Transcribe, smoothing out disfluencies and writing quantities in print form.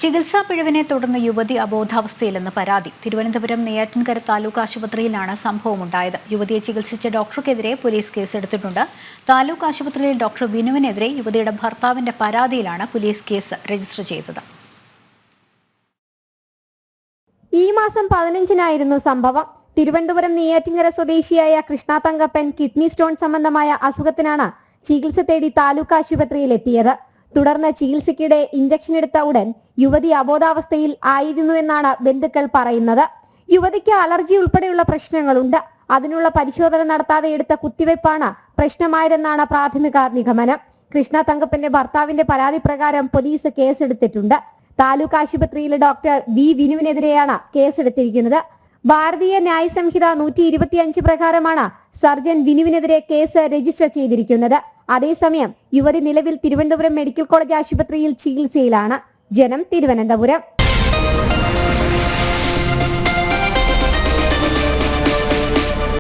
ചികിത്സാ പിഴവിനെ തുടർന്ന് യുവതി അബോധാവസ്ഥയിലെന്ന് പരാതി. തിരുവനന്തപുരം നെയ്യാറ്റിൻകര താലൂക്ക് ആശുപത്രിയിലാണ് സംഭവമുണ്ടായത്. യുവതിയെ ചികിത്സിച്ച ഡോക്ടർക്കെതിരെ പോലീസ് കേസെടുത്തിട്ടുണ്ട്. താലൂക്ക് ആശുപത്രിയിൽ ഡോക്ടർ വിനുവിനെതിരെ യുവതിയുടെ ഭർത്താവിന്റെ പരാതിയിലാണ് പോലീസ് കേസ് രജിസ്റ്റർ ചെയ്തത്. ഈ മാസം 15-നായിരുന്നു സംഭവം. തിരുവനന്തപുരം നെയ്യാറ്റിൻകര സ്വദേശിയായ കൃഷ്ണ തങ്കപ്പൻ കിഡ്നി സ്റ്റോൺ സംബന്ധമായ അസുഖത്തിനാണ് ചികിത്സ തേടി താലൂക്ക് ആശുപത്രിയിൽ എത്തിയത്. തുടർന്ന് ചികിത്സയ്ക്കിടെ ഇഞ്ചക്ഷൻ എടുത്ത ഉടൻ യുവതി അബോധാവസ്ഥയിൽ ആയിരുന്നുവെന്നാണ് ബന്ധുക്കൾ പറയുന്നത്. യുവതിക്ക് അലർജി ഉൾപ്പെടെയുള്ള പ്രശ്നങ്ങളുണ്ട്. അതിനുള്ള പരിശോധന നടത്താതെ എടുത്ത കുത്തിവയ്പ്പാണ് പ്രശ്നമായതെന്നാണ് പ്രാഥമിക നിഗമനം. കൃഷ്ണ തങ്കപ്പന്റെ ഭർത്താവിന്റെ പരാതി പ്രകാരം പോലീസ് കേസെടുത്തിട്ടുണ്ട്. താലൂക്ക് ആശുപത്രിയിലെ ഡോക്ടർ വി വിനുവിനെതിരെയാണ് കേസെടുത്തിരിക്കുന്നത്. ഭാരതീയ ന്യായ സംഹിത 125 പ്രകാരമാണ് സർജൻ വിനുവിനെതിരെ കേസ് രജിസ്റ്റർ ചെയ്തിരിക്കുന്നത്. അതേസമയം യുവതി നിലവിൽ തിരുവനന്തപുരം മെഡിക്കൽ കോളേജ് ആശുപത്രിയിൽ ചികിത്സയിലാണ്. ജനം, തിരുവനന്തപുരം.